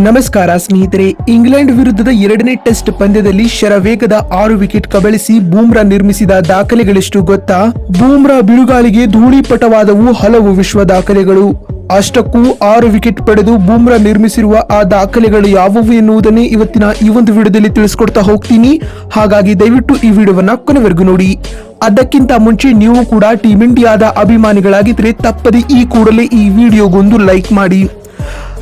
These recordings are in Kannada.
ನಮಸ್ಕಾರ ಸ್ನೇಹಿತರೆ. ಇಂಗ್ಲೆಂಡ್ ವಿರುದ್ಧದ ಎರಡನೇ ಟೆಸ್ಟ್ ಪಂದ್ಯದಲ್ಲಿ ಶರವೇಗದ 6 ವಿಕೆಟ್ ಕಬಳಿಸಿ ಬೂಮ್ರಾ ನಿರ್ಮಿಸಿದ ದಾಖಲೆಗಳೆಷ್ಟು ಗೊತ್ತಾ? ಬೂಮ್ರಾ ಬಿರುಗಾಳಿಗೆ ಧೂಳಿಪಟವಾದವು ಹಲವು ವಿಶ್ವ ದಾಖಲೆಗಳು. ಅಷ್ಟಕ್ಕೂ 6 ವಿಕೆಟ್ ಪಡೆದು ಬೂಮ್ರಾ ನಿರ್ಮಿಸಿರುವ ಆ ದಾಖಲೆಗಳು ಯಾವುವು ಎನ್ನುವುದನ್ನೇ ಇವತ್ತಿನ ಈ ಒಂದು ವಿಡಿಯೋದಲ್ಲಿ ತಿಳಿಸ್ಕೊಡ್ತಾ ಹೋಗ್ತೀನಿ. ಹಾಗಾಗಿ ದಯವಿಟ್ಟು ಈ ವಿಡಿಯೋವನ್ನ ಕೊನೆವರೆಗೂ ನೋಡಿ. ಅದಕ್ಕಿಂತ ಮುಂಚೆ ನೀವು ಕೂಡ ಟೀಮ್ ಇಂಡಿಯಾದ ಅಭಿಮಾನಿಗಳಾಗಿದ್ರೆ ತಪ್ಪದೆ ಈ ಕೂಡಲೇ ಈ ವಿಡಿಯೋಗೊಂದು ಲೈಕ್ ಮಾಡಿ.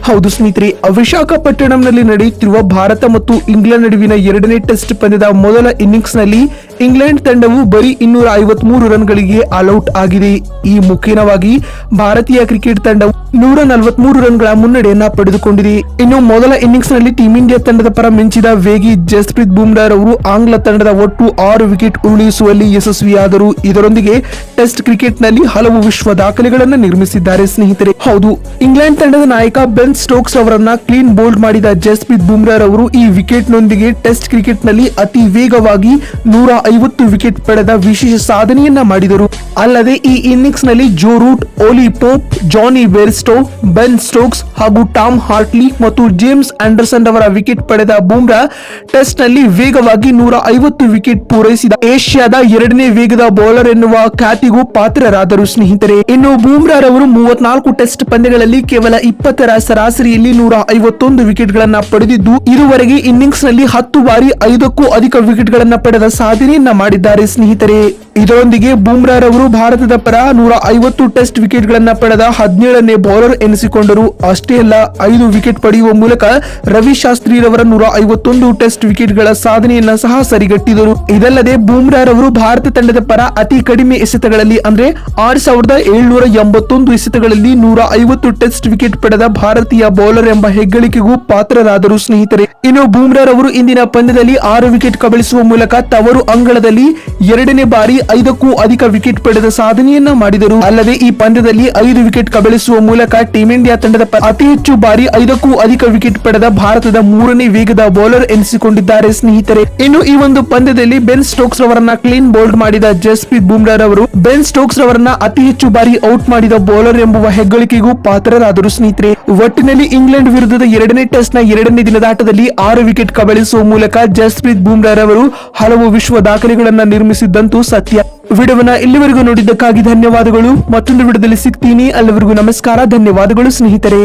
ಹೌದು ಸ್ನೇಹಿತರೆ, ವಿಶಾಖಪಟ್ಟಣಂನಲ್ಲಿ ನಡೆಯುತ್ತಿರುವ ಭಾರತ ಮತ್ತು ಇಂಗ್ಲೆಂಡ್ ನಡುವಿನ ಎರಡನೇ ಟೆಸ್ಟ್ ಪಂದ್ಯದ ಮೊದಲ ಇನ್ನಿಂಗ್ಸ್ ನಲ್ಲಿ ಇಂಗ್ಲೆಂಡ್ ತಂಡವು ಬರೀ 253 ರನ್ಗಳಿಗೆ ಆಲ್ಔಟ್ ಆಗಿದೆ. ಈ ಮುಖೇನವಾಗಿ ಭಾರತೀಯ ಕ್ರಿಕೆಟ್ ತಂಡವು 143 ರನ್ಗಳ ಮುನ್ನಡೆಯನ್ನ ಪಡೆದುಕೊಂಡಿದೆ. ಇನ್ನು ಮೊದಲ ಇನ್ನಿಂಗ್ಸ್ ನಲ್ಲಿ ಟೀಮ್ ಇಂಡಿಯಾ ತಂಡದ ಪರ ಮಿಂಚಿದ ವೇಗಿ ಜಸ್ಪ್ರೀತ್ ಬುಮ್ರಾ ರವರು ಆಂಗ್ಲ ತಂಡದ ಒಟ್ಟು 6 ವಿಕೆಟ್ ಉರುಳಿಸುವಲ್ಲಿ ಯಶಸ್ವಿಯಾದರು. ಇದರೊಂದಿಗೆ ಟೆಸ್ಟ್ ಕ್ರಿಕೆಟ್ ನಲ್ಲಿ ಹಲವು ವಿಶ್ವ ದಾಖಲೆಗಳನ್ನು ನಿರ್ಮಿಸಿದ್ದಾರೆ ಸ್ನೇಹಿತರೆ. ಹೌದು, ಇಂಗ್ಲೆಂಡ್ ತಂಡದ ನಾಯಕ ಬೆನ್ ಸ್ಟೋಕ್ಸ್ ಅವರನ್ನ ಕ್ಲೀನ್ ಬೋಲ್ಡ್ ಮಾಡಿದ ಜಸ್ಪ್ರೀತ್ ಬುಮ್ರಾ ರವರು ಈ ವಿಕೆಟ್ ನೊಂದಿಗೆ ಟೆಸ್ಟ್ ಕ್ರಿಕೆಟ್ ನಲ್ಲಿ ಅತಿ ವೇಗವಾಗಿ 150 ವಿಕೆಟ್ ಪಡೆದ ವಿಶೇಷ ಸಾಧನೆಯನ್ನ ಮಾಡಿದರು. ಅಲ್ಲದೆ ಈ ಇನ್ನಿಂಗ್ಸ್ ನಲ್ಲಿ ಜೋ ರೂಟ್, ಓಲಿ ಪೋಪ್, ಜಾನಿ ಬೇರ್ಸ್ಟೋ, ಬೆನ್ ಸ್ಟೋಕ್ಸ್ ಹಾಗೂ ಟಾಮ್ ಹಾರ್ಟ್ಲಿ ಮತ್ತು ಜೇಮ್ಸ್ ಆಂಡರ್ಸನ್ ಅವರ ವಿಕೆಟ್ ಪಡೆದ ಬುಮ್ರಾ ಟೆಸ್ಟ್ ನಲ್ಲಿ ವೇಗವಾಗಿ 150 ವಿಕೆಟ್ ಪೂರೈಸಿದ ಏಷ್ಯಾದ ಎರಡನೇ ವೇಗದ ಬೌಲರ್ ಎನ್ನುವ ಖ್ಯಾತಿಗೂ ಪಾತ್ರರಾದರು ಸ್ನೇಹಿತರೆ. ಇನ್ನು ಬುಮ್ರಾ ರವರು 34 ಟೆಸ್ಟ್ ಪಂದ್ಯಗಳಲ್ಲಿ ಕೇವಲ 20ರ ಸರಾಸರಿಯಲ್ಲಿ 151 ವಿಕೆಟ್ ಗಳನ್ನ ಪಡೆದಿದ್ದು ಇದುವರೆಗೆ ಇನ್ನಿಂಗ್ಸ್ ನಲ್ಲಿ 10 ಬಾರಿ 5ಕ್ಕೂ ಅಧಿಕ ವಿಕೆಟ್ ಗಳನ್ನ ಪಡೆದ ಸಾಧನೆಯನ್ನ ಮಾಡಿದ್ದಾರೆ ಸ್ನೇಹಿತರೆ. ಇದರೊಂದಿಗೆ ಬುಮ್ರಾ ರವರು ಭಾರತದ ಪರ 150 ಟೆಸ್ಟ್ ವಿಕೆಟ್ ಗಳನ್ನ ಪಡೆದ 17ನೇ ಬೌಲರ್ ಎನಿಸಿಕೊಂಡರು. ಅಷ್ಟೇ ಅಲ್ಲ, 5 ವಿಕೆಟ್ ಪಡೆಯುವ ಮೂಲಕ ರವಿ ಶಾಸ್ತ್ರಿ ರವರ 151 ಟೆಸ್ಟ್ ವಿಕೆಟ್ ಗಳ ಸಾಧನೆಯನ್ನ ಸಹ ಸರಿಗಟ್ಟಿದರು. ಇದಲ್ಲದೆ ಬುಮ್ರಾ ರವರು ಭಾರತ ತಂಡದ ಪರ ಅತಿ ಕಡಿಮೆ ಎಸೆತಗಳಲ್ಲಿ ಅಂದ್ರೆ 6781 ಎಸೆತಗಳಲ್ಲಿ 150 ಟೆಸ್ಟ್ ವಿಕೆಟ್ ಪಡೆದ ಭಾರತೀಯ ಬೌಲರ್ ಎಂಬ ಹೆಗ್ಗಳಿಕೆಗೂ ಪಾತ್ರರಾದರು ಸ್ನೇಹಿತರೆ. ಇನ್ನು ಬುಮ್ರಾ ರವರು ಇಂದಿನ ಪಂದ್ಯದಲ್ಲಿ 6 ವಿಕೆಟ್ ಕಬಳಿಸುವ ಮೂಲಕ ತವರು ಅಂಗಳದಲ್ಲಿ ಎರಡನೇ ಬಾರಿ 5ಕ್ಕೂ ಅಧಿಕ ವಿಕೆಟ್ ಪಡೆದ ಸಾಧನೆಯನ್ನ ಮಾಡಿದರು. ಅಲ್ಲದೆ ಈ ಪಂದ್ಯದಲ್ಲಿ 5 ವಿಕೆಟ್ ಕಬಳಿಸುವ ಮೂಲಕ ಟೀಮ್ ಇಂಡಿಯಾ ತಂಡದ ಅತಿ ಹೆಚ್ಚು ಬಾರಿ 5ಕ್ಕೂ ಅಧಿಕ ವಿಕೆಟ್ ಪಡೆದ ಭಾರತದ 3ನೇ ವೇಗದ ಬೌಲರ್ ಎನಿಸಿಕೊಂಡಿದ್ದಾರೆ ಸ್ನೇಹಿತರೆ. ಇನ್ನು ಈ ಒಂದು ಪಂದ್ಯದಲ್ಲಿ ಬೆನ್ ಸ್ಟೋಕ್ಸ್ ರವರನ್ನ ಕ್ಲೀನ್ ಬೋಲ್ಡ್ ಮಾಡಿದ ಜಸ್ಪ್ರೀತ್ ಬುಮ್ರಾ ರವರು ಬೆನ್ ಸ್ಟೋಕ್ಸ್ ರವರನ್ನ ಅತಿ ಹೆಚ್ಚು ಬಾರಿ ಔಟ್ ಮಾಡಿದ ಬೌಲರ್ ಎಂಬುವ ಹೆಗ್ಗಳಿಕೆಗೂ ಪಾತ್ರರಾದರು ಸ್ನೇಹಿತರೆ. ಒಟ್ಟಿನಲ್ಲಿ ಇಂಗ್ಲೆಂಡ್ ವಿರುದ್ಧದ ಎರಡನೇ ಟೆಸ್ಟ್ ನ ಎರಡನೇ ದಿನದಾಟದಲ್ಲಿ 6 ವಿಕೆಟ್ ಕಬಳಿಸುವ ಮೂಲಕ ಜಸ್ಪ್ರೀತ್ ಬುಮ್ರಾ ರವರು ಹಲವು ವಿಶ್ವ ದಾಖಲೆಗಳನ್ನ ನಿರ್ಮಿಸಿದ್ದಂತೂ ಸತ್ಯ. ವಿಡಿಯೋವನ್ನ ಇಲ್ಲಿವರೆಗೂ ನೋಡಿದ್ದಕ್ಕಾಗಿ ಧನ್ಯವಾದಗಳು. ಮತ್ತೊಂದು ವಿಡಿಯೋದಲ್ಲಿ ಸಿಗ್ತೀನಿ. ಅಲ್ಲಿವರೆಗೂ ನಮಸ್ಕಾರ, ಧನ್ಯವಾದಗಳು ಸ್ನೇಹಿತರೆ.